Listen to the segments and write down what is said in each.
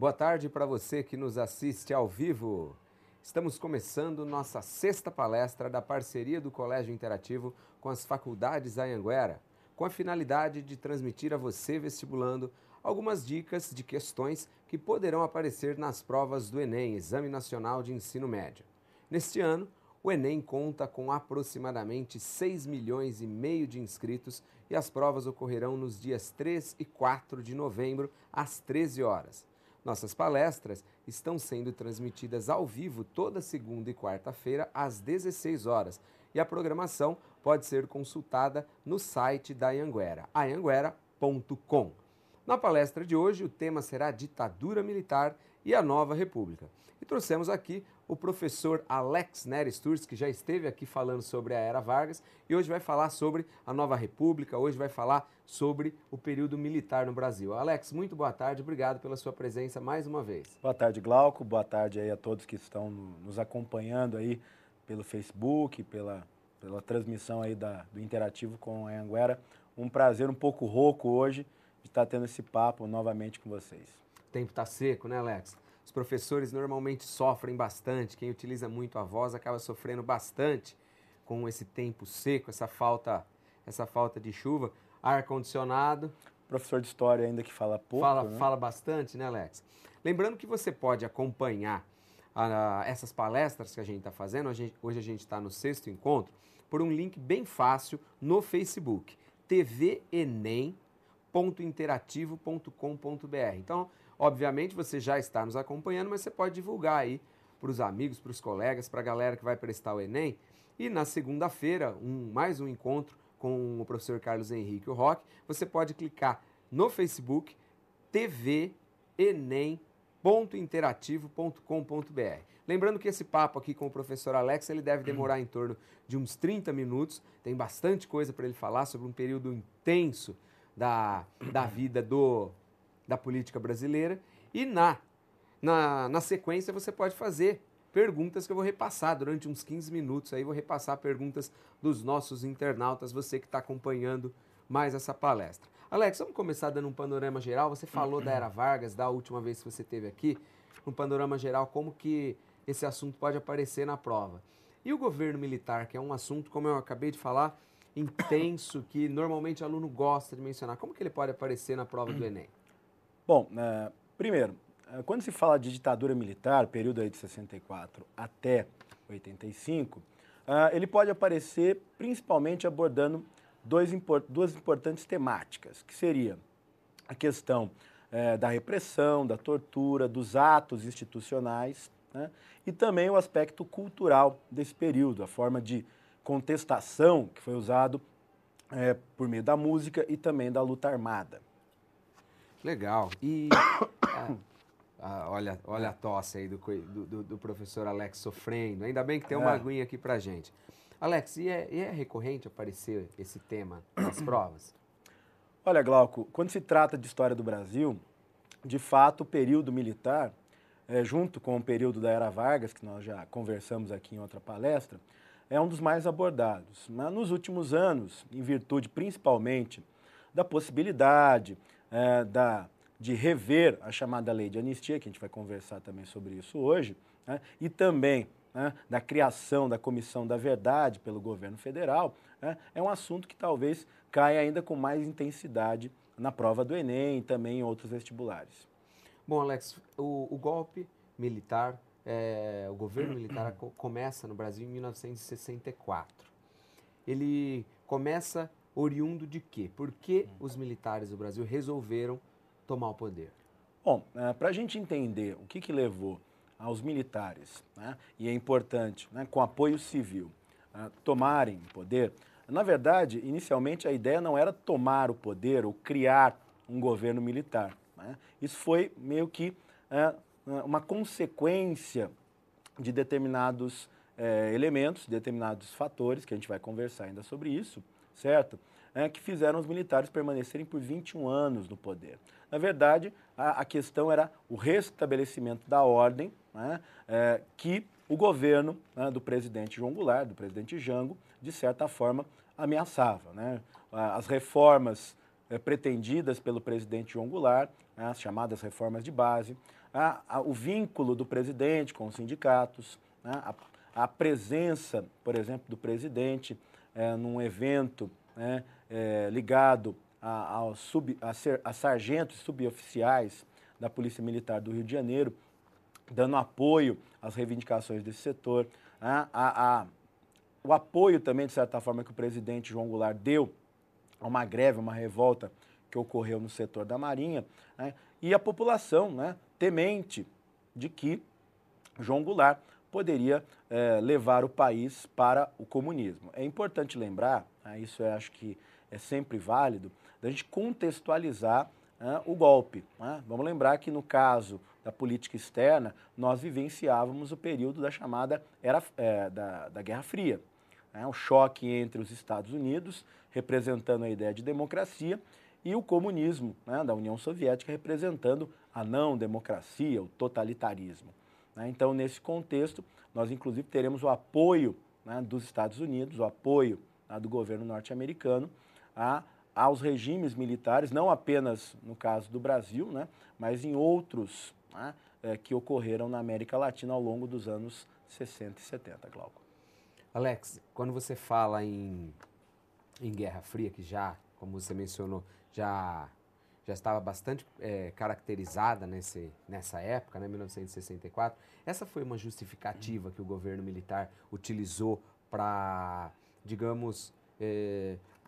Boa tarde para você que nos assiste ao vivo. Estamos começando nossa sexta palestra da parceria do Colégio Interativo com as faculdades Anhanguera, com a finalidade de transmitir a você, vestibulando, algumas dicas de questões que poderão aparecer nas provas do Enem, Exame Nacional de Ensino Médio. Neste ano, o Enem conta com aproximadamente 6 milhões e meio de inscritos e as provas ocorrerão nos dias 3 e 4 de novembro, às 13 horas. Nossas palestras estão sendo transmitidas ao vivo toda segunda e quarta-feira, às 16 horas, e a programação pode ser consultada no site da Anhanguera, anhanguera.com. Na palestra de hoje, o tema será Ditadura Militar e a Nova República. E trouxemos aqui o professor Alex Neres Turci, que já esteve aqui falando sobre a Era Vargas, e hoje vai falar sobre a Nova República, hoje vai falar sobre o período militar no Brasil. Alex, muito boa tarde, obrigado pela sua presença mais uma vez. Boa tarde, Glauco, boa tarde aí a todos que estão nos acompanhando aí pelo Facebook, pela transmissão aí do Interativo com a Anhanguera. Um prazer um pouco rouco hoje de estar tendo esse papo novamente com vocês. O tempo está seco, né, Alex? Os professores normalmente sofrem bastante, quem utiliza muito a voz acaba sofrendo bastante com esse tempo seco, essa falta de chuva. Ar-condicionado. Professor de História ainda que fala pouco, né? Fala bastante, né, Alex? Lembrando que você pode acompanhar essas palestras que a gente está fazendo, hoje a gente está no sexto encontro, por um link bem fácil no Facebook, tvenem.interativo.com.br. Então, obviamente, você já está nos acompanhando, mas você pode divulgar aí para os amigos, para os colegas, para a galera que vai prestar o Enem. E na segunda-feira, mais um encontro com o professor Carlos Henrique Roque. Você pode clicar no Facebook, tvenem.interativo.com.br. Lembrando que esse papo aqui com o professor Alex, ele deve demorar em torno de uns 30 minutos. Tem bastante coisa para ele falar sobre um período intenso da vida da política brasileira. E na sequência você pode fazer perguntas que eu vou repassar durante uns 15 minutos. Aí vou repassar perguntas dos nossos internautas, você que está acompanhando mais essa palestra. Alex, vamos começar dando um panorama geral. Você falou da Era Vargas, da última vez que você esteve aqui, um panorama geral, como que esse assunto pode aparecer na prova. E o governo militar, que é um assunto, como eu acabei de falar, intenso, que normalmente o aluno gosta de mencionar. Como que ele pode aparecer na prova do Enem? Bom, primeiro, quando se fala de ditadura militar, período aí de 64 até 85, ele pode aparecer principalmente abordando duas importantes temáticas, que seria a questão da repressão, da tortura, dos atos institucionais, né, e também o aspecto cultural desse período, a forma de contestação que foi usado por meio da música e também da luta armada. Legal. E olha a tosse aí do professor Alex sofrendo. Ainda bem que tem uma aguinha aqui pra gente. Alex, e é recorrente aparecer esse tema nas provas? Olha, Glauco, quando se trata de história do Brasil, de fato o período militar, junto com o período da Era Vargas, que nós já conversamos aqui em outra palestra, é um dos mais abordados. Mas nos últimos anos, em virtude principalmente da possibilidade de rever a chamada lei de anistia, que a gente vai conversar também sobre isso hoje, né, e também da criação da Comissão da Verdade pelo governo federal, é um assunto que talvez caia ainda com mais intensidade na prova do Enem e também em outros vestibulares. Bom, Alex, o golpe militar, o governo militar começa no Brasil em 1964. Ele começa oriundo de quê? Por que os militares do Brasil resolveram tomar o poder? Bom, para a gente entender o que levou aos militares, né, e é importante, né, com apoio civil, tomarem o poder, na verdade, inicialmente a ideia não era tomar o poder ou criar um governo militar, né? Isso foi meio que uma consequência de determinados elementos, determinados fatores, que a gente vai conversar ainda sobre isso, certo? Que fizeram os militares permanecerem por 21 anos no poder. Na verdade, a questão era o restabelecimento da ordem, né, que o governo, né, do presidente João Goulart, do presidente Jango, de certa forma, ameaçava, né? As reformas pretendidas pelo presidente João Goulart, né, as chamadas reformas de base, o vínculo do presidente com os sindicatos, né, a presença, por exemplo, do presidente num evento, né, ligado a sargentos e suboficiais da Polícia Militar do Rio de Janeiro, dando apoio às reivindicações desse setor, né, o apoio também, de certa forma, que o presidente João Goulart deu a uma greve, uma revolta que ocorreu no setor da Marinha, né, e a população, né, temente de que João Goulart poderia levar o país para o comunismo. É importante lembrar, né, isso eu acho que é sempre válido, da gente contextualizar o golpe. Né? Vamos lembrar que no caso da política externa, nós vivenciávamos o período da chamada da Guerra Fria. O choque entre os Estados Unidos, representando a ideia de democracia, e o comunismo, né, da União Soviética, representando a não democracia, o totalitarismo. Então, nesse contexto, nós inclusive teremos o apoio, né, dos Estados Unidos, o apoio, né, do governo norte-americano aos regimes militares, não apenas no caso do Brasil, né, mas em outros, né, que ocorreram na América Latina ao longo dos anos 60 e 70, Glauco. Alex, quando você fala em Guerra Fria, que já, como você mencionou, já estava bastante caracterizada nessa época, né, 1964, essa foi uma justificativa que o governo militar utilizou para, digamos,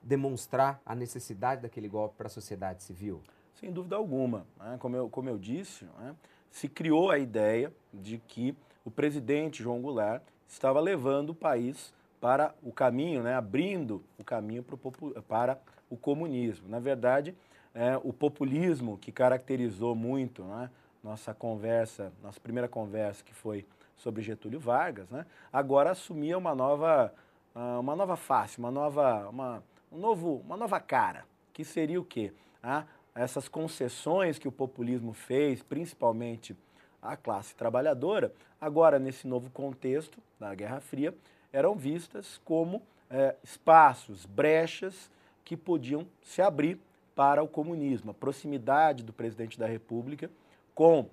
demonstrar a necessidade daquele golpe para a sociedade civil? Sem dúvida alguma. Né? Como eu disse, né, se criou a ideia de que o presidente João Goulart estava levando o país para o caminho, né, abrindo o caminho para o comunismo. Na verdade, o populismo que caracterizou muito, né, nossa primeira conversa, que foi sobre Getúlio Vargas, né, agora assumia uma nova face, uma nova cara, que seria o quê? Essas concessões que o populismo fez, principalmente à classe trabalhadora, agora nesse novo contexto da Guerra Fria, eram vistas como espaços, brechas que podiam se abrir para o comunismo. A proximidade do presidente da República com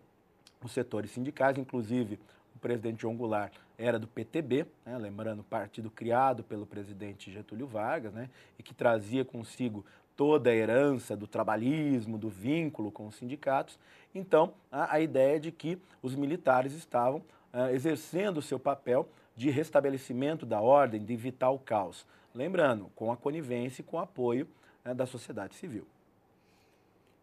os setores sindicais, inclusive o presidente João Goulart era do PTB, né, lembrando, partido criado pelo presidente Getúlio Vargas, né, e que trazia consigo toda a herança do trabalhismo, do vínculo com os sindicatos. Então, a ideia de que os militares estavam exercendo o seu papel de restabelecimento da ordem, de evitar o caos. Lembrando, com a conivência e com o apoio da sociedade civil.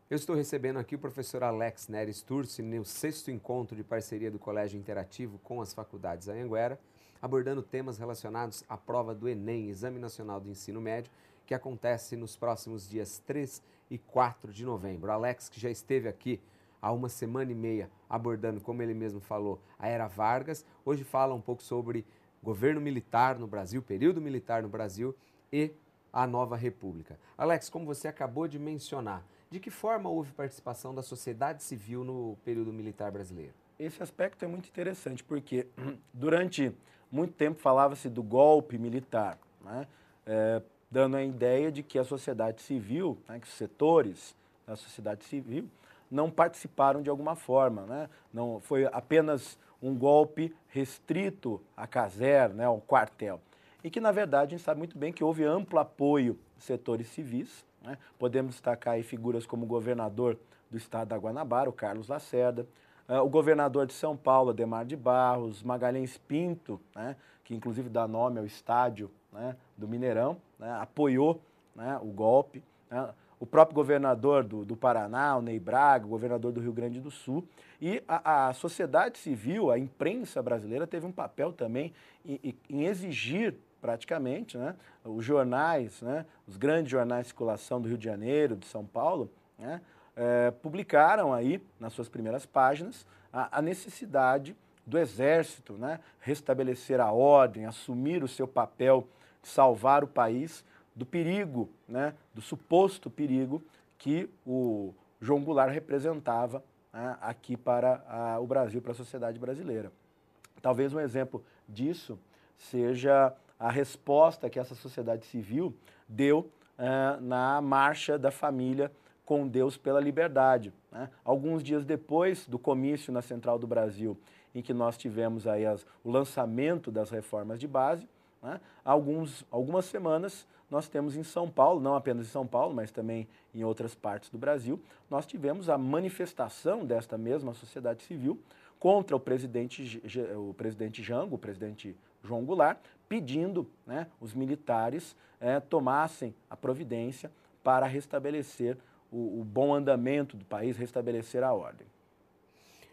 Eu estou recebendo aqui o professor Alex Neres Turci no 6º encontro de parceria do Colégio Interativo com as faculdades Anhanguera, abordando temas relacionados à prova do Enem, Exame Nacional do Ensino Médio, que acontece nos próximos dias 3 e 4 de novembro. Alex, que já esteve aqui há uma semana e meia abordando, como ele mesmo falou, a Era Vargas, hoje fala um pouco sobre governo militar no Brasil, período militar no Brasil e a nova república. Alex, como você acabou de mencionar, de que forma houve participação da sociedade civil no período militar brasileiro? Esse aspecto é muito interessante, porque durante muito tempo falava-se do golpe militar, né? Dando a ideia de que a sociedade civil, né, que os setores da sociedade civil não participaram de alguma forma, né? Não foi apenas um golpe restrito à caserna, né, ao quartel. E que, na verdade, a gente sabe muito bem que houve amplo apoio dos setores civis, né? Podemos destacar aí figuras como o governador do estado da Guanabara, o Carlos Lacerda, o governador de São Paulo, Adhemar de Barros, Magalhães Pinto, né, que inclusive dá nome ao estádio, né, do Mineirão, né, apoiou, né, o golpe, né, o próprio governador do Paraná, o Ney Braga, o governador do Rio Grande do Sul, e a sociedade civil, a imprensa brasileira teve um papel também em exigir praticamente, né, os jornais, né, os grandes jornais de circulação do Rio de Janeiro, de São Paulo, né, publicaram aí, nas suas primeiras páginas, a necessidade do Exército, né, restabelecer a ordem, assumir o seu papel de salvar o país do perigo, né, do suposto perigo que o João Goulart representava, né, aqui para o Brasil, para a sociedade brasileira. Talvez um exemplo disso seja a resposta que essa sociedade civil deu na Marcha da Família com Deus pela Liberdade, né? Alguns dias depois do comício na Central do Brasil, em que nós tivemos aí o lançamento das reformas de base, né? Algumas semanas nós temos em São Paulo, não apenas em São Paulo, mas também em outras partes do Brasil, nós tivemos a manifestação desta mesma sociedade civil contra o presidente Jango, o presidente João Goulart, pedindo, né, os militares tomassem a providência para restabelecer o bom andamento do país, restabelecer a ordem.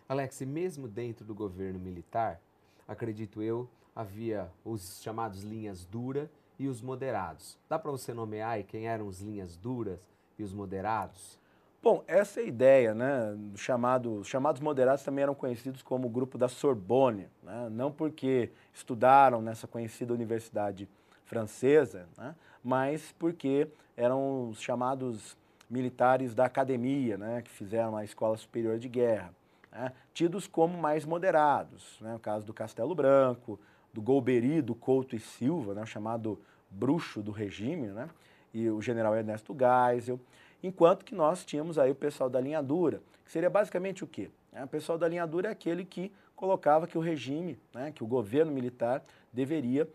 Alex, e mesmo dentro do governo militar, acredito eu, havia os chamados linhas duras e os moderados. Dá para você nomear aí quem eram os linhas duras e os moderados? Bom, essa é a ideia, né? Os chamados moderados também eram conhecidos como o grupo da Sorbonne, né? Não porque estudaram nessa conhecida universidade francesa, né? Mas porque eram os chamados militares da academia, né? Que fizeram a Escola Superior de Guerra, né? Tidos como mais moderados, né? O caso do Castelo Branco, do Golbery, do Couto e Silva, né? O chamado bruxo do regime, né? E o general Ernesto Geisel. Enquanto que nós tínhamos aí o pessoal da linha dura, que seria basicamente o quê? O pessoal da linha dura é aquele que colocava que o regime, né, que o governo militar deveria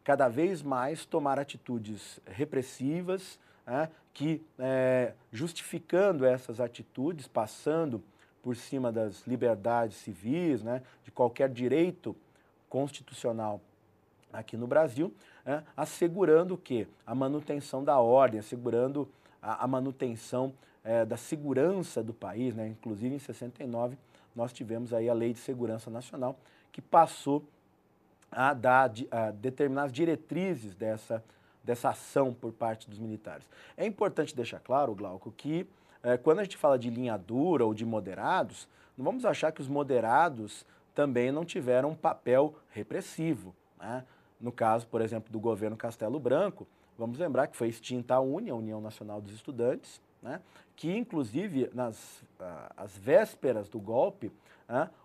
cada vez mais tomar atitudes repressivas, que justificando essas atitudes, passando por cima das liberdades civis, né, de qualquer direito constitucional aqui no Brasil, assegurando o quê? A manutenção da ordem, assegurando a manutenção da segurança do país, né? Inclusive em 69 nós tivemos aí a Lei de Segurança Nacional, que passou a determinar as diretrizes dessa ação por parte dos militares. É importante deixar claro, Glauco, que quando a gente fala de linha dura ou de moderados, não vamos achar que os moderados também não tiveram um papel repressivo, né? No caso, por exemplo, do governo Castelo Branco, vamos lembrar que foi extinta a UNE, a União Nacional dos Estudantes, né, que inclusive às vésperas do golpe,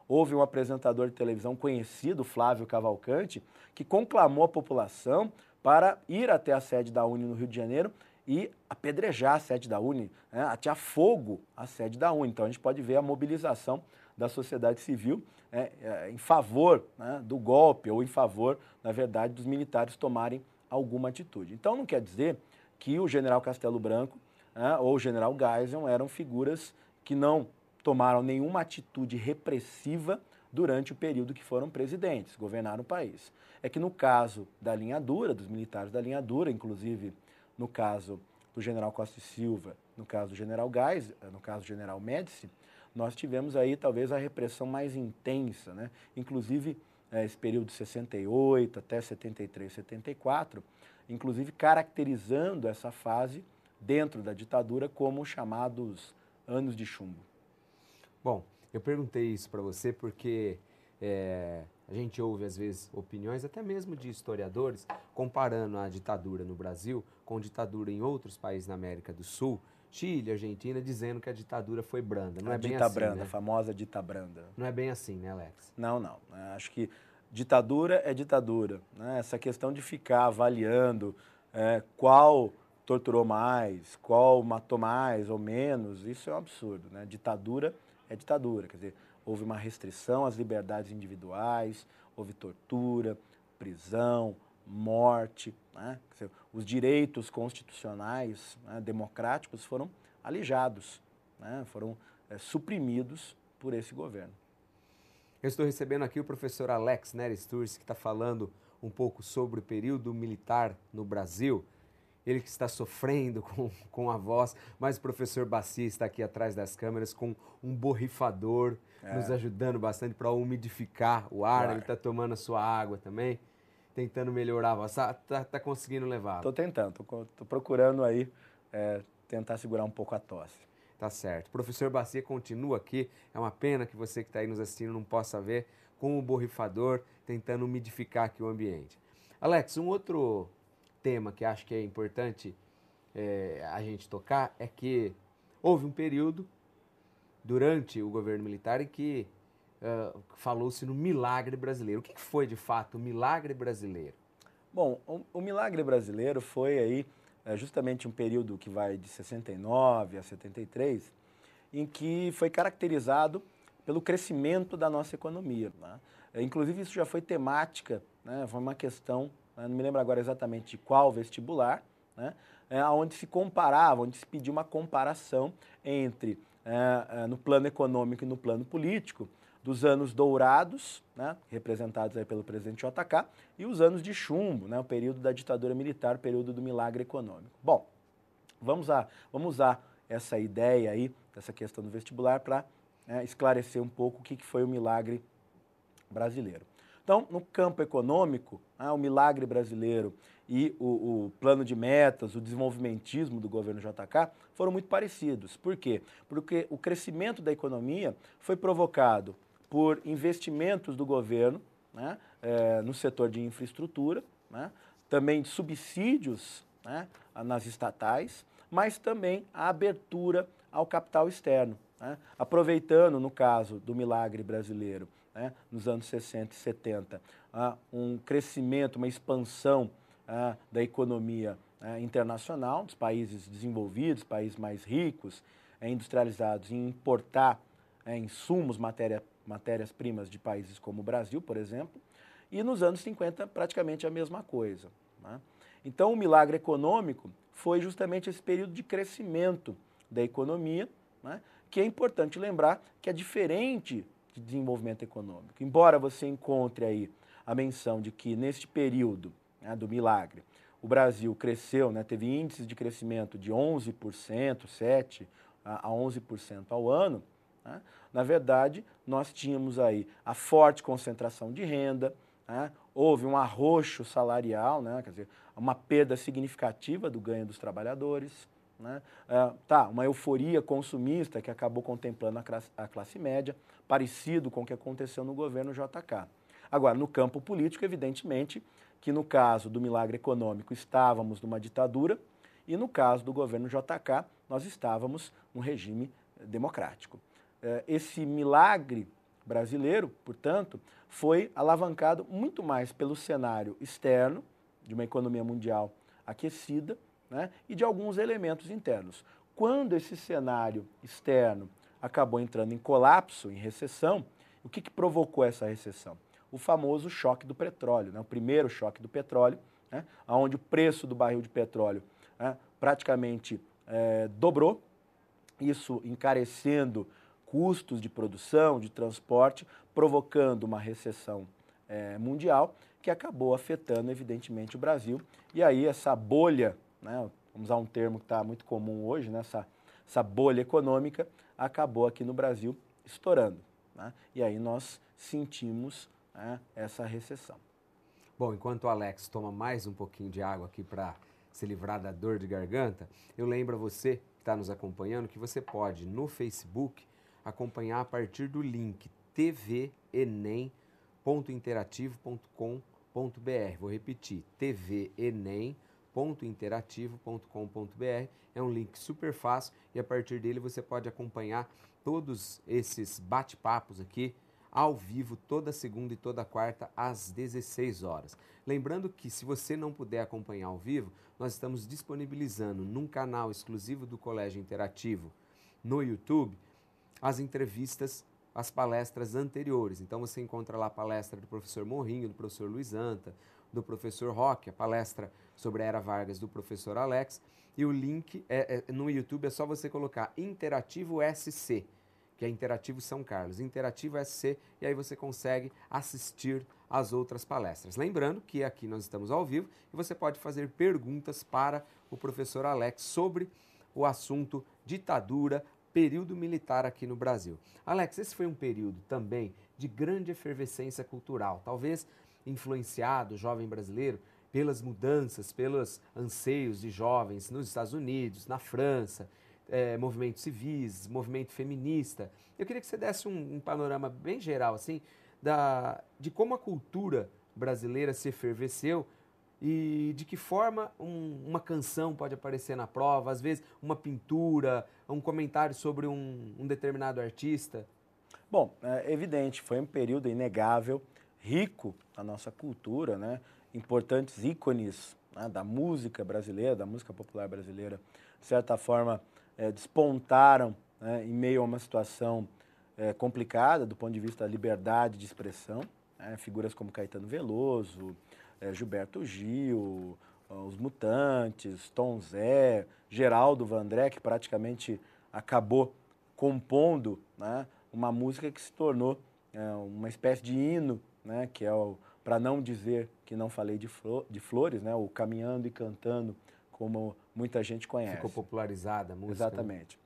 houve um apresentador de televisão conhecido, Flávio Cavalcante, que conclamou a população para ir até a sede da UNE no Rio de Janeiro e apedrejar a sede da UNE, atear fogo à sede da UNE. Então a gente pode ver a mobilização da sociedade civil em favor, né, do golpe ou em favor, na verdade, dos militares tomarem alguma atitude. Então não quer dizer que o general Castelo Branco ou o general Geisel eram figuras que não tomaram nenhuma atitude repressiva durante o período que foram presidentes, governaram o país. É que no caso da linha dura, dos militares da linha dura, inclusive no caso do general Costa e Silva, no caso do general Geisel, no caso do general Médici, nós tivemos aí talvez a repressão mais intensa, né? Inclusive esse período de 68 até 73, 74, inclusive caracterizando essa fase dentro da ditadura como os chamados anos de chumbo. Bom, eu perguntei isso para você porque a gente ouve às vezes opiniões, até mesmo de historiadores, comparando a ditadura no Brasil com a ditadura em outros países na América do Sul, Chile, Argentina, dizendo que a ditadura foi branda. Não é bem assim, branda, né? a famosa dita branda. Não é bem assim, né, Alex? Não, não. Acho que ditadura é ditadura, né? Essa questão de ficar avaliando qual torturou mais, qual matou mais ou menos, isso é um absurdo, né? Ditadura é ditadura, quer dizer, houve uma restrição às liberdades individuais, houve tortura, prisão, morte, né? Quer dizer, os direitos constitucionais, né, democráticos foram alijados, né? Foram suprimidos por esse governo. Eu estou recebendo aqui o professor Alex Nery Sturz, que está falando um pouco sobre o período militar no Brasil. Ele que está sofrendo com a voz, mas o professor Baci está aqui atrás das câmeras com um borrifador, nos ajudando bastante para umidificar o ar. Ele está tomando a sua água também, tentando melhorar a voz. Tá conseguindo levar? Estou tentando, estou procurando aí tentar segurar um pouco a tosse. Tá certo. O professor Baci continua aqui. É uma pena que você que está aí nos assistindo não possa ver, com o borrifador, tentando umidificar aqui o ambiente. Alex, um outro tema que acho que é importante a gente tocar é que houve um período durante o governo militar em que falou-se no milagre brasileiro. O que foi de fato o milagre brasileiro? Bom, o milagre brasileiro foi aí justamente um período que vai de 69 a 73, em que foi caracterizado pelo crescimento da nossa economia, né? Inclusive, isso já foi temática, né? Foi uma questão, né? Não me lembro agora exatamente de qual vestibular, né? Onde se comparava, onde se pediu uma comparação entre, no plano econômico e no plano político, dos anos dourados, né? Representados aí pelo presidente JK, e os anos de chumbo, né? O período da ditadura militar, o período do milagre econômico. Bom, vamos usar essa ideia aí, essa questão do vestibular, para esclarecer um pouco o que foi o milagre brasileiro. Então, no campo econômico, o milagre brasileiro e o plano de metas, o desenvolvimentismo do governo JK foram muito parecidos. Por quê? Porque o crescimento da economia foi provocado por investimentos do governo, né, no setor de infraestrutura, né, também de subsídios, né, nas estatais, mas também a abertura ao capital externo, né, aproveitando, no caso do milagre brasileiro, né, nos anos 60 e 70, um crescimento, uma expansão da economia internacional, dos países desenvolvidos, países mais ricos, industrializados, em importar insumos, matérias-primas de países como o Brasil, por exemplo, e nos anos 50 praticamente a mesma coisa, né? Então o milagre econômico foi justamente esse período de crescimento da economia, né, que é importante lembrar que é diferente de desenvolvimento econômico. Embora você encontre aí a menção de que neste período, né, do milagre, o Brasil cresceu, né, teve índices de crescimento de 11%, 7% a 11% ao ano, né, na verdade, nós tínhamos aí a forte concentração de renda, né, houve um arroxo salarial, né, quer dizer, uma perda significativa do ganho dos trabalhadores, né, uma euforia consumista que acabou contemplando a classe média, parecido com o que aconteceu no governo JK. Agora, no campo político, evidentemente, que no caso do milagre econômico estávamos numa ditadura e no caso do governo JK nós estávamos num regime democrático. Esse milagre brasileiro, portanto, foi alavancado muito mais pelo cenário externo, de uma economia mundial aquecida, né, e de alguns elementos internos. Quando esse cenário externo acabou entrando em colapso, em recessão, o que provocou essa recessão? O famoso choque do petróleo, né, o primeiro choque do petróleo, né, onde o preço do barril de petróleo praticamente dobrou, isso encarecendo custos de produção, de transporte, provocando uma recessão mundial que acabou afetando, evidentemente, o Brasil. E aí essa bolha, né, vamos usar um termo que está muito comum hoje, né, essa bolha econômica, acabou aqui no Brasil estourando, né, e aí nós sentimos, né, essa recessão. Bom, enquanto o Alex toma mais um pouquinho de água aqui para se livrar da dor de garganta, eu lembro a você que está nos acompanhando que você pode, no Facebook, acompanhar a partir do link tvenem.interativo.com.br. Vou repetir, tvenem.interativo.com.br. É um link super fácil e a partir dele você pode acompanhar todos esses bate-papos aqui ao vivo toda segunda e toda quarta às 16 horas. Lembrando que se você não puder acompanhar ao vivo, nós estamos disponibilizando num canal exclusivo do Colégio Interativo no YouTube as entrevistas, as palestras anteriores. Então você encontra lá a palestra do professor Morrinho, do professor Luiz Anta, do professor Roque, a palestra sobre a Era Vargas do professor Alex, e o link no YouTube é só você colocar Interativo SC, que é Interativo São Carlos, Interativo SC, e aí você consegue assistir às outras palestras. Lembrando que aqui nós estamos ao vivo e você pode fazer perguntas para o professor Alex sobre o assunto ditadura, período militar aqui no Brasil. Alex, esse foi um período também de grande efervescência cultural, talvez influenciado, o jovem brasileiro, pelas mudanças, pelos anseios de jovens nos Estados Unidos, na França, movimentos civis, movimento feminista. Eu queria que você desse um panorama bem geral, assim, de como a cultura brasileira se efervesceu e de que forma uma canção pode aparecer na prova, às vezes uma pintura, um comentário sobre um determinado artista. Bom, é evidente, foi um período inegável, rico na nossa cultura, né? Importantes ícones né, da música brasileira, da música popular brasileira, de certa forma, despontaram, né, em meio a uma situação complicada do ponto de vista da liberdade de expressão, né, figuras como Caetano Veloso, Gilberto Gil, os Mutantes, Tom Zé, Geraldo Vandré, que praticamente acabou compondo, né, uma música que se tornou uma espécie de hino, né, que é o Para Não Dizer Que Não Falei de Flores, né, o Caminhando e Cantando, como muita gente conhece. Ficou popularizada a música. Exatamente. Né?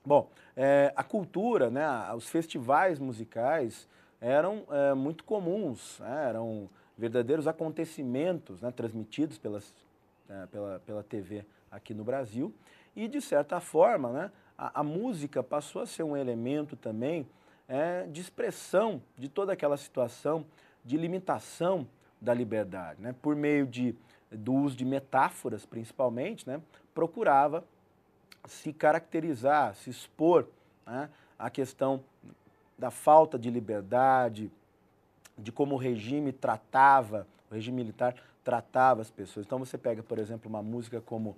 Bom, a cultura, né, os festivais musicais eram muito comuns, né, eram verdadeiros acontecimentos, né, transmitidos pela TV aqui no Brasil e, de certa forma, né, a música passou a ser um elemento também de expressão de toda aquela situação de limitação da liberdade, né, por meio do uso de metáforas, principalmente, né, procurava se caracterizar, se expor, né, a questão da falta de liberdade, de como o regime militar tratava as pessoas. Então você pega, por exemplo, uma música como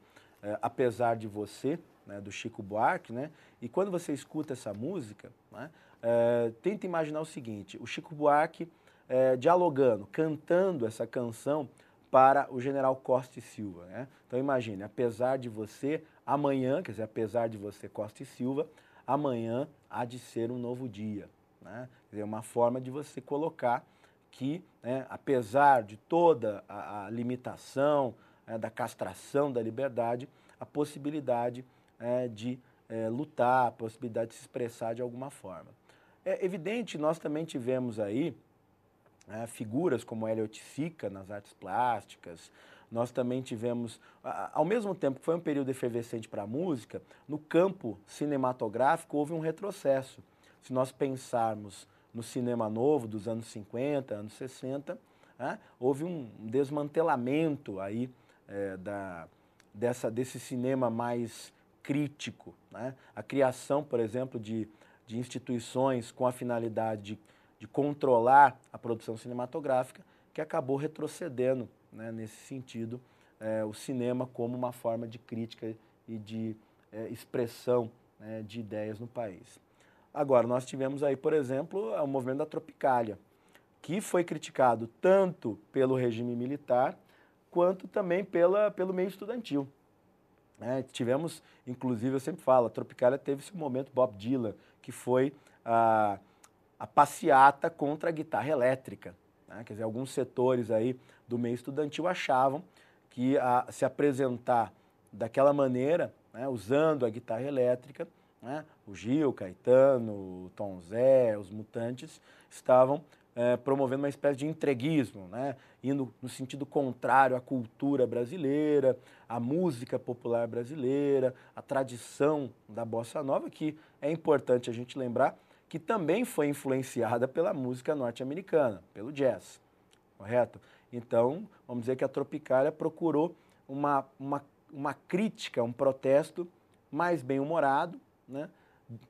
Apesar de Você, né, do Chico Buarque, né, e quando você escuta essa música, né, tenta imaginar o seguinte, o Chico Buarque dialogando, cantando essa canção para o general Costa e Silva, né? Então imagine, apesar de você, amanhã, quer dizer, apesar de você, Costa e Silva, amanhã há de ser um novo dia, né? Quer dizer, uma forma de você colocar que, né, apesar de toda a limitação, da castração da liberdade, a possibilidade de lutar, a possibilidade de se expressar de alguma forma. É evidente, nós também tivemos aí figuras como Elliot Sica nas artes plásticas, nós também tivemos, ao mesmo tempo que foi um período efervescente para a música, no campo cinematográfico houve um retrocesso. Se nós pensarmos no cinema novo dos anos 50, anos 60, houve um desmantelamento aí desse cinema mais crítico, né? A criação, por exemplo, de instituições com a finalidade de controlar a produção cinematográfica, que acabou retrocedendo, né, nesse sentido, o cinema como uma forma de crítica e de expressão, né, de ideias no país. Agora, nós tivemos aí, por exemplo, o movimento da Tropicália, que foi criticado tanto pelo regime militar, quanto também pelo meio estudantil. Tivemos, inclusive, eu sempre falo, a Tropicália teve esse momento Bob Dylan, que foi a passeata contra a guitarra elétrica, né? Quer dizer, alguns setores aí do meio estudantil achavam que se apresentar daquela maneira, né, usando a guitarra elétrica, né, o Gil, Caetano, o Tom Zé, os Mutantes, estavam promovendo uma espécie de entreguismo, né, indo no sentido contrário à cultura brasileira, à música popular brasileira, à tradição da bossa nova, que é importante a gente lembrar que também foi influenciada pela música norte-americana, pelo jazz, correto? Então, vamos dizer que a Tropicália procurou uma crítica, um protesto mais bem-humorado, né?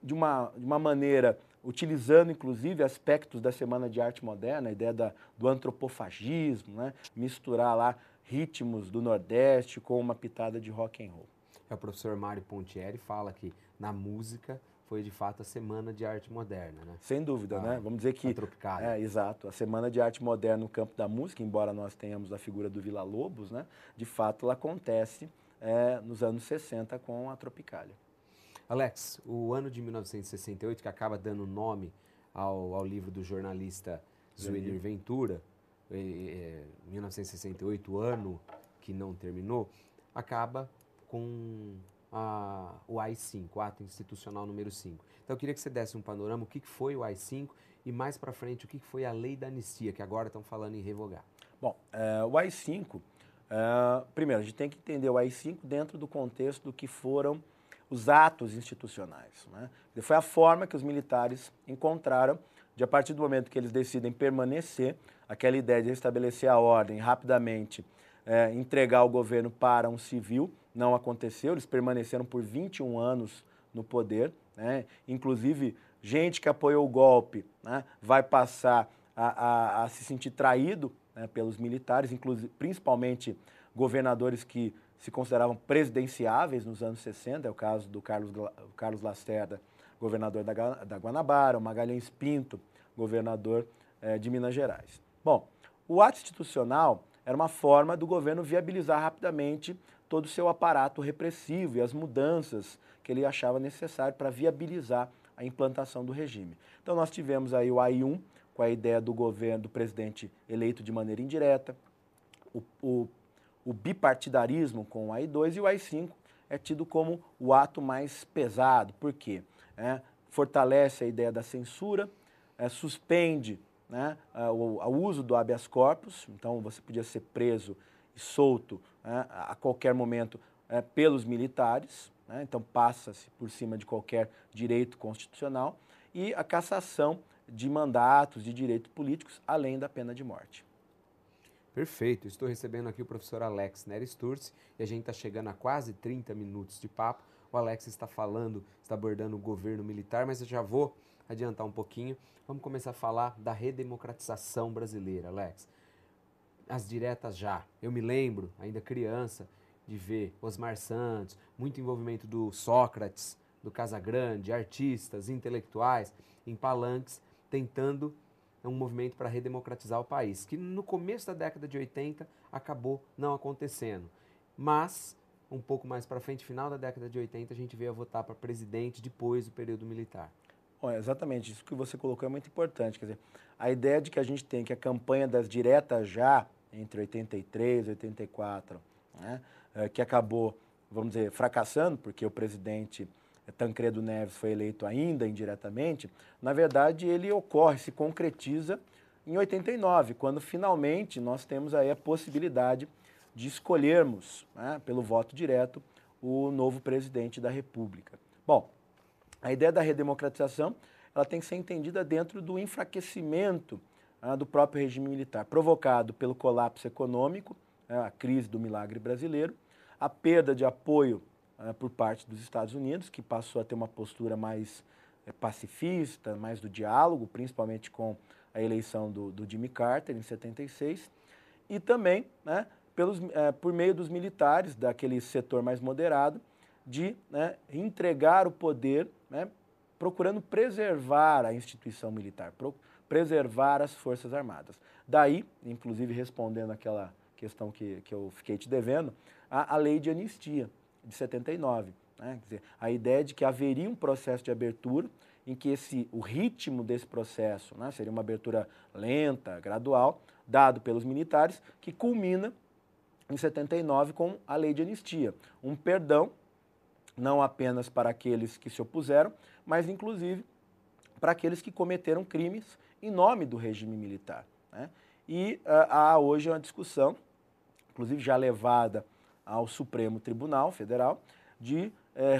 de uma maneira, utilizando inclusive aspectos da Semana de Arte Moderna, a ideia do antropofagismo, né? Misturar lá ritmos do Nordeste com uma pitada de rock and roll. O professor Mário Pontieri fala que na música foi de fato a Semana de Arte Moderna, né? Sem dúvida, né? Vamos dizer que... A Tropicália. Exato. A Semana de Arte Moderna no campo da música, embora nós tenhamos a figura do Villa-Lobos, né? De fato, ela acontece nos anos 60 com a Tropicália. Alex, o ano de 1968, que acaba dando nome ao livro do jornalista Zuenir Ventura, 1968, ano que não terminou, acaba com o AI-5, o Ato Institucional número 5. Então eu queria que você desse um panorama, o que foi o AI-5 e mais para frente o que foi a Lei da Anistia, que agora estão falando em revogar. Bom, o AI-5, primeiro a gente tem que entender o AI-5 dentro do contexto do que foram os atos institucionais, né? Foi a forma que os militares encontraram de, a partir do momento que eles decidem permanecer, aquela ideia de restabelecer a ordem rapidamente, entregar o governo para um civil, não aconteceu, eles permaneceram por 21 anos no poder, né? Inclusive gente que apoiou o golpe, né, vai passar a se sentir traído, né, pelos militares, principalmente governadores que se consideravam presidenciáveis nos anos 60, é o caso do Carlos Lacerda, governador da Guanabara, o Magalhães Pinto, governador de Minas Gerais. Bom, o ato institucional era uma forma do governo viabilizar rapidamente todo o seu aparato repressivo e as mudanças que ele achava necessário para viabilizar a implantação do regime. Então nós tivemos aí o AI-1, com a ideia do governo, do presidente eleito de maneira indireta, o bipartidarismo com o AI-2 e o AI-5 é tido como o ato mais pesado. Por quê? Fortalece a ideia da censura, suspende, né, o uso do habeas corpus, então você podia ser preso e solto, né, a qualquer momento pelos militares, né, então passa-se por cima de qualquer direito constitucional, e a cassação de mandatos, de direitos políticos, além da pena de morte. Perfeito, estou recebendo aqui o professor Alex Nery Sturz e a gente está chegando a quase 30 minutos de papo. O Alex está falando, está abordando o governo militar, mas eu já vou adiantar um pouquinho. Vamos começar a falar da redemocratização brasileira, Alex. As diretas já. Eu me lembro, ainda criança, de ver Osmar Santos, muito envolvimento do Sócrates, do Casagrande, artistas, intelectuais, em palanques, tentando um movimento para redemocratizar o país, que no começo da década de 80 acabou não acontecendo. Mas, um pouco mais para frente, final da década de 80, a gente veio a votar para presidente depois do período militar. Exatamente, isso que você colocou é muito importante. Quer dizer, a ideia de que a gente tem que a campanha das diretas já, entre 83 e 84, né, que acabou, vamos dizer, fracassando, porque o presidente Tancredo Neves foi eleito ainda indiretamente, na verdade ele ocorre, se concretiza em 89, quando finalmente nós temos aí a possibilidade de escolhermos, né, pelo voto direto, o novo presidente da República. Bom, a ideia da redemocratização ela tem que ser entendida dentro do enfraquecimento do próprio regime militar, provocado pelo colapso econômico, a crise do milagre brasileiro, a perda de apoio por parte dos Estados Unidos, que passou a ter uma postura mais pacifista, mais do diálogo, principalmente com a eleição do Jimmy Carter em 76, e também, né, por meio dos militares, daquele setor mais moderado, de, né, entregar o poder, né, procurando preservar a instituição militar, preservar as Forças Armadas. Daí, inclusive respondendo aquela questão que eu fiquei te devendo, a lei de anistia de 79. Né? Quer dizer, a ideia de que haveria um processo de abertura em que o ritmo desse processo, né, seria uma abertura lenta, gradual, dado pelos militares, que culmina em 79 com a lei de anistia. Um perdão não apenas para aqueles que se opuseram, mas inclusive para aqueles que cometeram crimes em nome do regime militar. Né? E há hoje uma discussão, inclusive já levada ao Supremo Tribunal Federal, de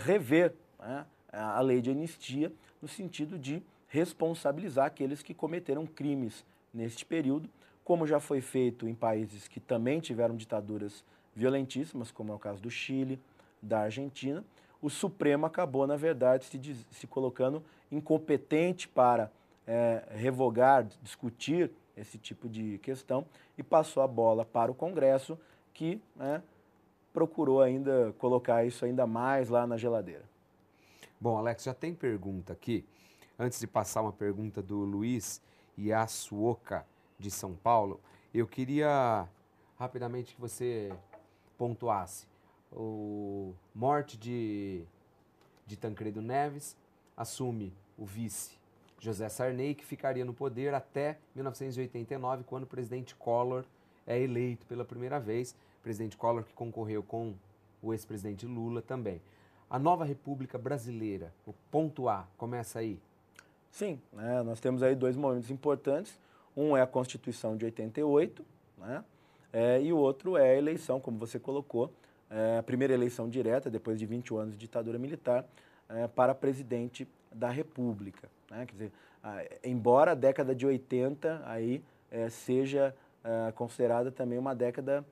rever, né, a lei de anistia no sentido de responsabilizar aqueles que cometeram crimes neste período, como já foi feito em países que também tiveram ditaduras violentíssimas, como é o caso do Chile, da Argentina. O Supremo acabou, na verdade, se colocando incompetente para revogar, discutir esse tipo de questão e passou a bola para o Congresso, que, né, procurou ainda colocar isso ainda mais lá na geladeira. Bom, Alex, já tem pergunta aqui. Antes de passar uma pergunta do Luiz Yasuoka, de São Paulo, eu queria rapidamente que você pontuasse o morte de Tancredo Neves, assume o vice José Sarney, que ficaria no poder até 1989, quando o presidente Collor é eleito pela primeira vez. Presidente Collor que concorreu com o ex-presidente Lula também. A nova República Brasileira, o ponto A, começa aí? Sim, né, nós temos aí dois momentos importantes. Um é a Constituição de 88, né, e o outro é a eleição, como você colocou, a primeira eleição direta, depois de 20 anos de ditadura militar, para presidente da República. Né? Quer dizer, embora a década de 80 aí, seja considerada também uma década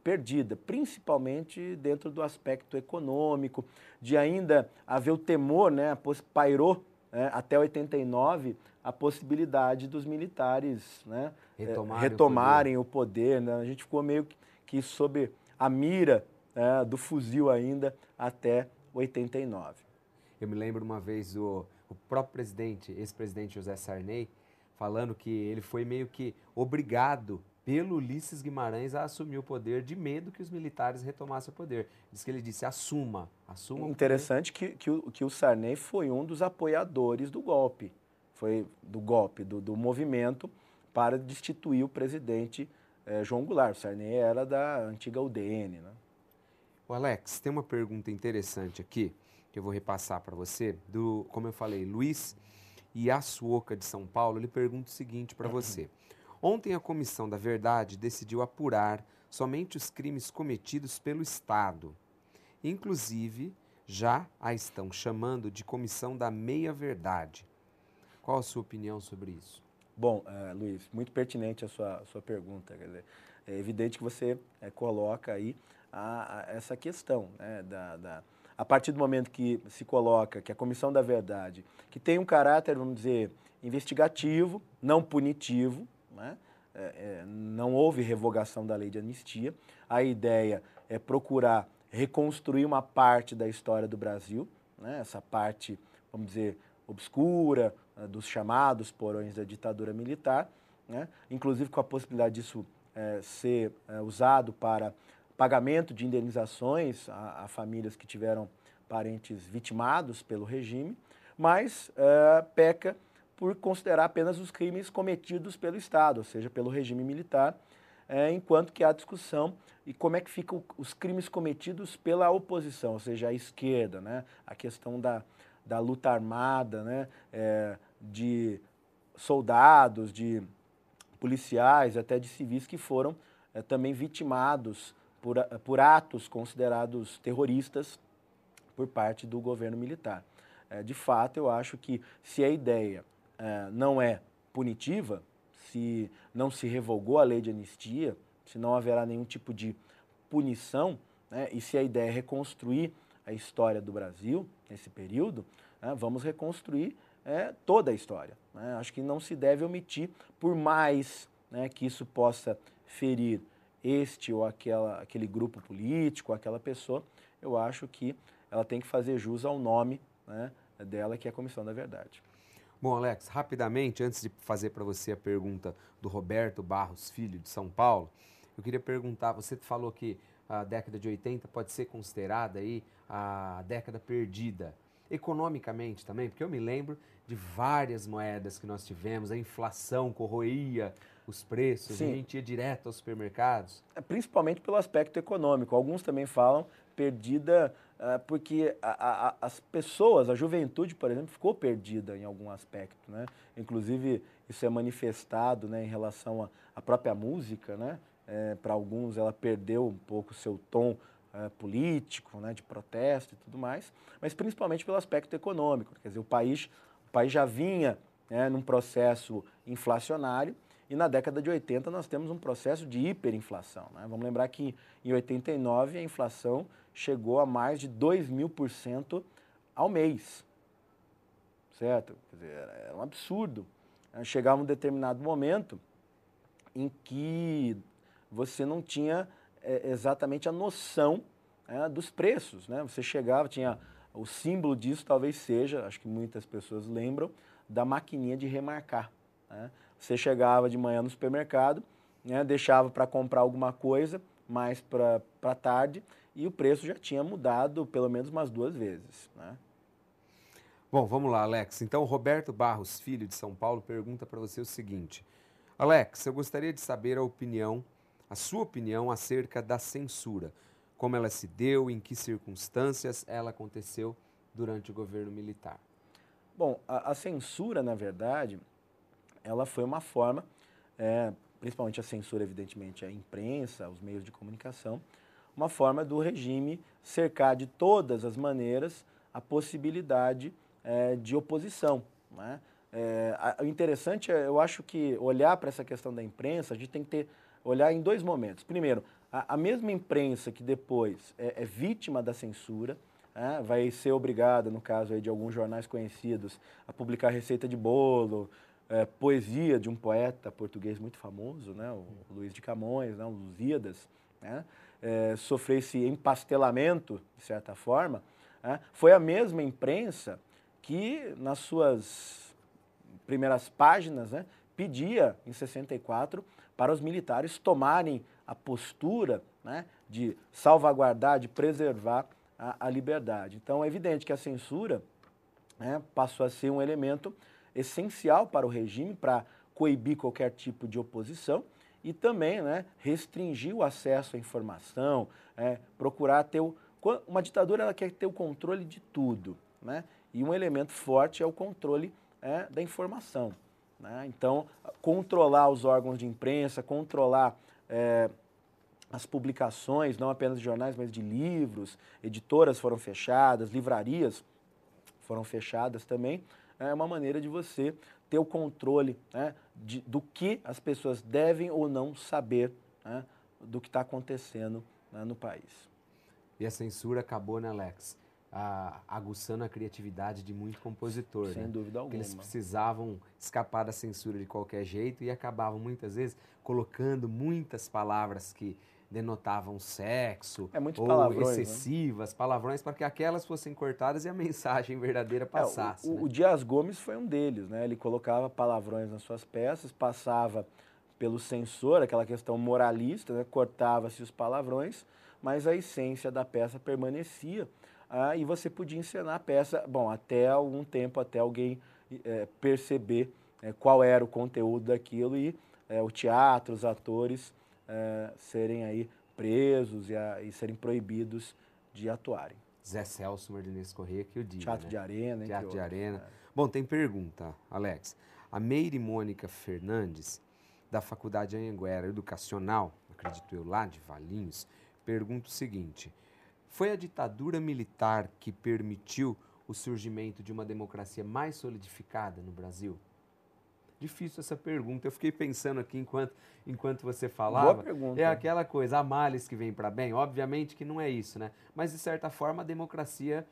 perdida, principalmente dentro do aspecto econômico, de ainda haver o temor, né, pairou até 89 a possibilidade dos militares, né, retomarem o poder. Né? A gente ficou meio que sob a mira do fuzil ainda até 89. Eu me lembro uma vez o próprio presidente, ex-presidente José Sarney, falando que ele foi meio que obrigado pelo Ulisses Guimarães a assumir o poder de medo que os militares retomassem o poder. Diz que ele disse, assuma o poder. Interessante que o Sarney foi um dos apoiadores do golpe, do movimento para destituir o presidente João Goulart. O Sarney era da antiga UDN, né? O Alex, tem uma pergunta interessante aqui, que eu vou repassar para você, como eu falei, Luiz Yasuoka de São Paulo, ele pergunta o seguinte para você. Ontem a Comissão da Verdade decidiu apurar somente os crimes cometidos pelo Estado. Inclusive, já a estão chamando de Comissão da Meia-Verdade. Qual a sua opinião sobre isso? Bom, Luiz, muito pertinente a sua pergunta. Quer dizer, é evidente que você coloca aí essa questão, né, a partir do momento que se coloca que a Comissão da Verdade, que tem um caráter, vamos dizer, investigativo, não punitivo, né, não houve revogação da lei de anistia, a ideia é procurar reconstruir uma parte da história do Brasil, né, essa parte, vamos dizer, obscura, dos chamados porões da ditadura militar, né, inclusive com a possibilidade disso ser usado para pagamento de indenizações a famílias que tiveram parentes vitimados pelo regime, mas peca por considerar apenas os crimes cometidos pelo Estado, ou seja, pelo regime militar, enquanto que há discussão e como é que ficam os crimes cometidos pela oposição, ou seja, a esquerda, né? A questão da luta armada, né? De soldados, de policiais, até de civis que foram também vitimados por atos considerados terroristas por parte do governo militar. De fato, eu acho que se a ideia não é punitiva, se não se revogou a lei de anistia, se não haverá nenhum tipo de punição, né, e se a ideia é reconstruir a história do Brasil nesse período, vamos reconstruir toda a história. Né? Acho que não se deve omitir, por mais, né, que isso possa ferir este ou aquele grupo político, aquela pessoa, eu acho que ela tem que fazer jus ao nome, né, dela, que é a Comissão da Verdade. Bom, Alex, rapidamente, antes de fazer para você a pergunta do Roberto Barros Filho, de São Paulo, eu queria perguntar, você falou que a década de 80 pode ser considerada aí a década perdida, economicamente também, porque eu me lembro de várias moedas que nós tivemos, a inflação corroía os preços, Sim. a gente ia direto aos supermercados. Principalmente pelo aspecto econômico. Alguns também falam perdida porque as pessoas, a juventude, por exemplo, ficou perdida em algum aspecto, né? Inclusive, isso é manifestado, né, em relação à própria música, né? Para alguns, ela perdeu um pouco o seu tom político, né, de protesto e tudo mais, mas principalmente pelo aspecto econômico. Quer dizer, o país já vinha, né, num processo inflacionário, e na década de 80 nós temos um processo de hiperinflação, né? Vamos lembrar que em 89 a inflação chegou a mais de 2.000% ao mês, certo? Quer dizer, era um absurdo. Chegava um determinado momento em que você não tinha exatamente a noção dos preços, né? Você chegava, tinha o símbolo disso talvez seja, acho que muitas pessoas lembram, da maquininha de remarcar, né? Você chegava de manhã no supermercado, né, deixava para comprar alguma coisa mais para tarde e o preço já tinha mudado pelo menos umas 2 vezes, né? Bom, vamos lá, Alex. Então, o Roberto Barros Filho, de São Paulo, pergunta para você o seguinte. Alex, eu gostaria de saber a sua opinião acerca da censura. Como ela se deu, em que circunstâncias ela aconteceu durante o governo militar. Bom, a censura, na verdade, ela foi uma forma, principalmente a censura, evidentemente, à imprensa, aos meios de comunicação, uma forma do regime cercar de todas as maneiras a possibilidade de oposição, né? O interessante eu acho que olhar para essa questão da imprensa, a gente tem que olhar em 2 momentos. Primeiro, a mesma imprensa que depois é vítima da censura, vai ser obrigada, no caso aí de alguns jornais conhecidos, a publicar receita de bolo, poesia de um poeta português muito famoso, né, o Luís de Camões, né, o Lusíadas, né, sofrer esse empastelamento, de certa forma, foi a mesma imprensa que, nas suas primeiras páginas, pedia, em 64, para os militares tomarem a postura, de salvaguardar, de preservar a liberdade. Então, é evidente que a censura passou a ser um elemento essencial para o regime, para coibir qualquer tipo de oposição e também restringir o acesso à informação, procurar ter uma ditadura ela quer ter o controle de tudo, e um elemento forte é o controle da informação. Então, controlar os órgãos de imprensa, controlar as publicações, não apenas de jornais, mas de livros, editoras foram fechadas, livrarias foram fechadas também, é uma maneira de você ter o controle do que as pessoas devem ou não saber do que está acontecendo no país. E a censura acabou, né, Alex? Aguçando a criatividade de muito compositor. Sem dúvida alguma. Porque eles precisavam escapar da censura de qualquer jeito e acabavam, muitas vezes, colocando muitas palavras que denotavam sexo ou excessivas, palavrões, para que aquelas fossem cortadas e a mensagem verdadeira passasse. O Dias Gomes foi um deles, Ele colocava palavrões nas suas peças, passava pelo censor, aquela questão moralista, cortava-se os palavrões, mas a essência da peça permanecia. E você podia encenar a peça, até algum tempo, até alguém perceber qual era o conteúdo daquilo e o teatro, os atores serem aí presos e serem proibidos de atuarem. Zé Celso, Martinez Corrêa, que o dia, Teatro de Arena, entre Teatro de outros, Arena. Bom, tem pergunta, Alex. A Meire Mônica Fernandes, da Faculdade Anhanguera Educacional, acredito eu, lá de Valinhos, pergunta o seguinte: foi a ditadura militar que permitiu o surgimento de uma democracia mais solidificada no Brasil? Difícil essa pergunta. Eu fiquei pensando aqui enquanto você falava. Boa pergunta. É aquela coisa, há males que vem para bem? Obviamente que não é isso, Mas, de certa forma, a democracia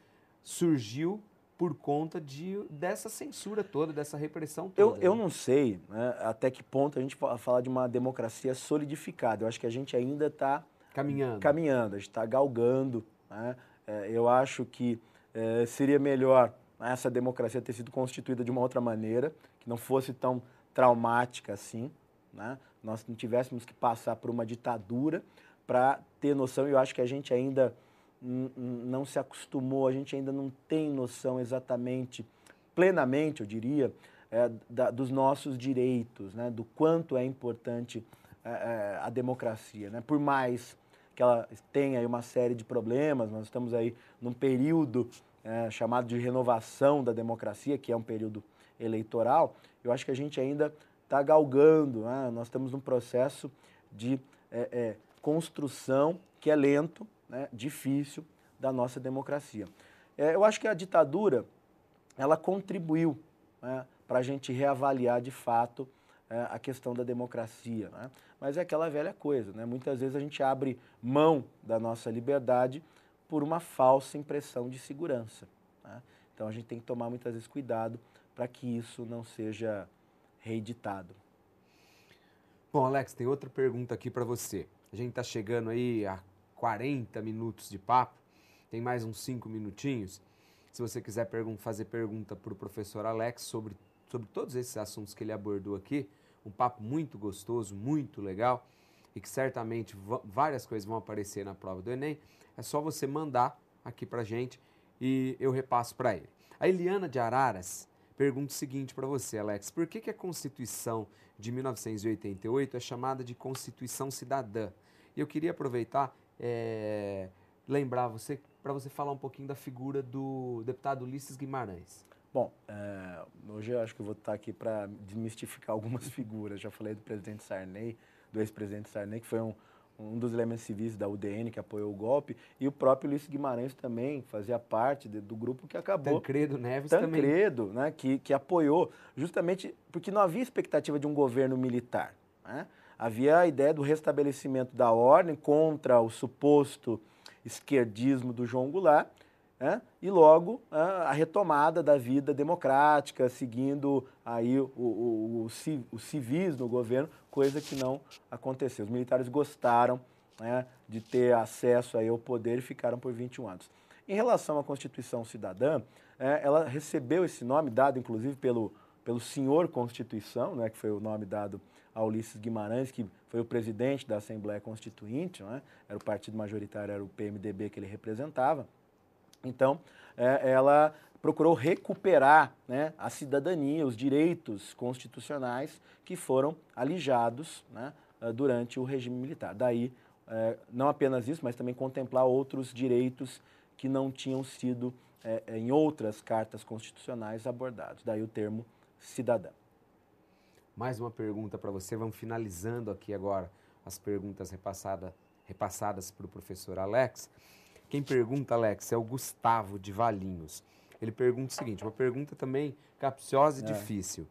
surgiu por conta dessa censura toda, dessa repressão toda. Eu não sei até que ponto a gente fala de uma democracia solidificada. Eu acho que a gente ainda está caminhando, a gente está galgando. Eu acho que seria melhor essa democracia ter sido constituída de uma outra maneira, que não fosse tão traumática assim, Nós não tivéssemos que passar por uma ditadura para ter noção, e eu acho que a gente ainda não se acostumou, a gente ainda não tem noção exatamente, plenamente, eu diria, dos nossos direitos, do quanto é importante a democracia. Por mais que ela tenha aí uma série de problemas, nós estamos aí num período chamado de renovação da democracia, que é um período eleitoral, eu acho que a gente ainda está galgando, nós estamos num processo de construção que é lento, difícil, da nossa democracia. Eu acho que a ditadura, ela contribuiu para a gente reavaliar de fato a questão da democracia, Mas é aquela velha coisa, Muitas vezes a gente abre mão da nossa liberdade por uma falsa impressão de segurança, Então a gente tem que tomar muitas vezes cuidado para que isso não seja reeditado. Bom, Alex, tem outra pergunta aqui para você. A gente está chegando aí a 40 minutos de papo, tem mais uns 5 minutinhos. Se você quiser fazer pergunta para o professor Alex sobre todos esses assuntos que ele abordou aqui, um papo muito gostoso, muito legal, e que certamente várias coisas vão aparecer na prova do Enem, é só você mandar aqui para a gente e eu repasso para ele. A Eliana de Araras pergunta o seguinte para você, Alex: por que a Constituição de 1988 é chamada de Constituição Cidadã? E eu queria aproveitar, lembrar você, para você falar um pouquinho da figura do deputado Ulisses Guimarães. Bom, hoje eu acho que eu vou estar aqui para desmistificar algumas figuras. Já falei do presidente Sarney, do ex-presidente Sarney, que foi um dos elementos civis da UDN que apoiou o golpe, e o próprio Ulisses Guimarães também fazia parte do grupo que acabou. Tancredo Neves também. Tancredo, que apoiou, justamente porque não havia expectativa de um governo militar. Havia a ideia do restabelecimento da ordem contra o suposto esquerdismo do João Goulart, e logo a retomada da vida democrática, seguindo aí os civis no governo, coisa que não aconteceu. Os militares gostaram né, de ter acesso aí ao poder e ficaram por 21 anos. Em relação à Constituição Cidadã, ela recebeu esse nome, dado inclusive pelo senhor Constituição, né, que foi o nome dado a Ulisses Guimarães, que foi o presidente da Assembleia Constituinte, né, era o partido majoritário, era o PMDB que ele representava. Então, ela procurou recuperar, né, a cidadania, os direitos constitucionais que foram alijados, né, durante o regime militar. Daí, não apenas isso, mas também contemplar outros direitos que não tinham sido, em outras cartas constitucionais, abordados. Daí o termo cidadã. Mais uma pergunta para você, vamos finalizando aqui agora as perguntas repassadas para o professor Alex. Quem pergunta, Alex, é o Gustavo de Valinhos. Ele pergunta o seguinte, uma pergunta também capciosa e difícil.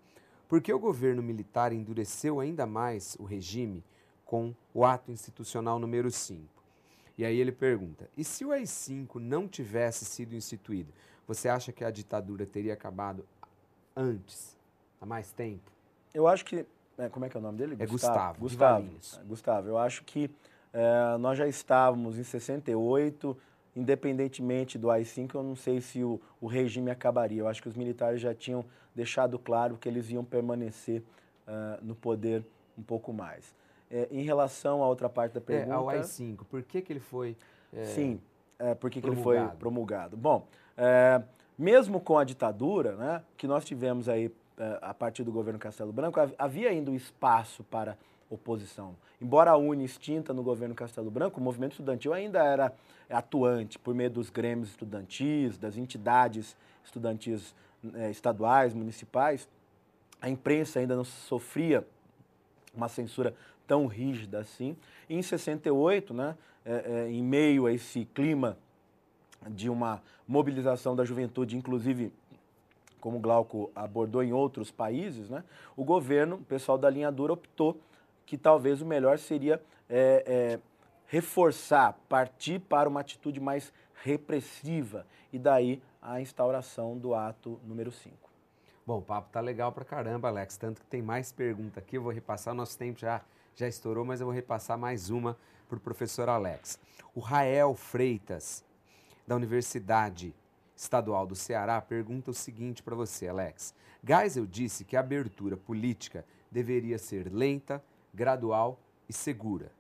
Por que o governo militar endureceu ainda mais o regime com o ato institucional número 5? E aí ele pergunta, e se o AI-5 não tivesse sido instituído, você acha que a ditadura teria acabado antes, há mais tempo? Eu acho que... como é que é o nome dele? É Gustavo. Gustavo, eu acho que nós já estávamos em 68, independentemente do AI-5, eu não sei se o regime acabaria. Eu acho que os militares já tinham deixado claro que eles iam permanecer no poder um pouco mais. Em relação à outra parte da pergunta... ao AI-5, por que ele foi Sim, por que ele foi promulgado? Bom, mesmo com a ditadura, né, que nós tivemos aí a partir do governo Castelo Branco, havia ainda um espaço para oposição. Embora a UNE extinta no governo Castelo Branco, o movimento estudantil ainda era atuante por meio dos grêmios estudantis, das entidades estudantis estaduais, municipais. A imprensa ainda não sofria uma censura tão rígida assim. E em 68, né, em meio a esse clima de uma mobilização da juventude, inclusive, como o Glauco abordou em outros países, né, o governo, o pessoal da linha dura, optou que talvez o melhor seria reforçar, partir para uma atitude mais repressiva, e daí a instauração do ato número 5. Bom, o papo tá legal pra caramba, Alex, tanto que tem mais pergunta aqui, eu vou repassar, nosso tempo já estourou, mas eu vou repassar mais uma para o professor Alex. O Rael Freitas, da Universidade Estadual do Ceará, pergunta o seguinte para você, Alex. Geisel disse que a abertura política deveria ser lenta, gradual e segura.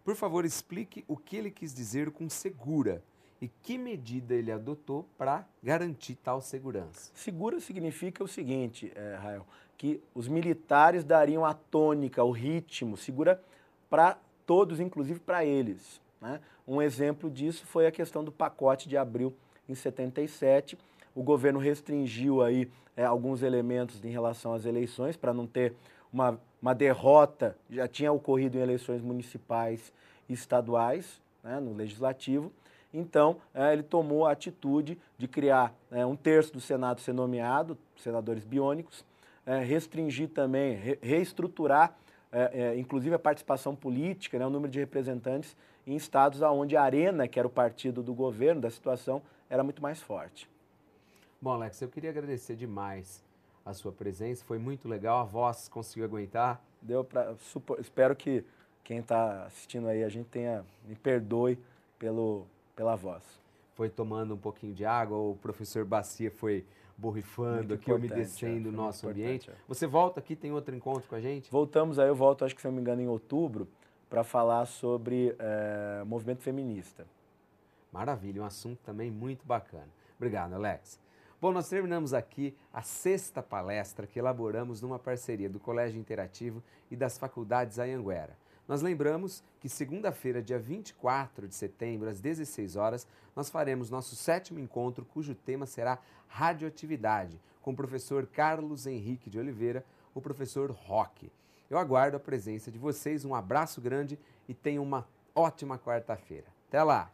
Por favor, explique o que ele quis dizer com segura e que medida ele adotou para garantir tal segurança. Segura significa o seguinte, Rael, que os militares dariam a tônica, o ritmo, segura para todos, inclusive para eles, né? Um exemplo disso foi a questão do pacote de abril em 77. O governo restringiu aí alguns elementos em relação às eleições para não ter uma derrota, já tinha ocorrido em eleições municipais e estaduais, né, no legislativo. Então, ele tomou a atitude de criar um terço do Senado ser nomeado, senadores biônicos, restringir também, reestruturar, inclusive a participação política, né, o número de representantes em estados onde a Arena, que era o partido do governo, da situação, era muito mais forte. Bom, Alex, eu queria agradecer demais a sua presença, foi muito legal, a voz conseguiu aguentar. Espero que quem está assistindo aí, a gente me perdoe pela voz. Foi tomando um pouquinho de água, o professor Bacia foi borrifando aqui, umedecendo o nosso ambiente. Você volta aqui, tem outro encontro com a gente? Voltamos aí, eu volto, acho que se não me engano, em outubro, para falar sobre movimento feminista. Maravilha, um assunto também muito bacana. Obrigado, Alex. Bom, nós terminamos aqui a 6ª palestra que elaboramos numa parceria do Colégio Interativo e das Faculdades Anhanguera. Nós lembramos que segunda-feira, dia 24 de setembro, às 16 horas, nós faremos nosso 7º encontro, cujo tema será radioatividade, com o professor Carlos Henrique de Oliveira, o professor Roque. Eu aguardo a presença de vocês, um abraço grande e tenham uma ótima quarta-feira. Até lá!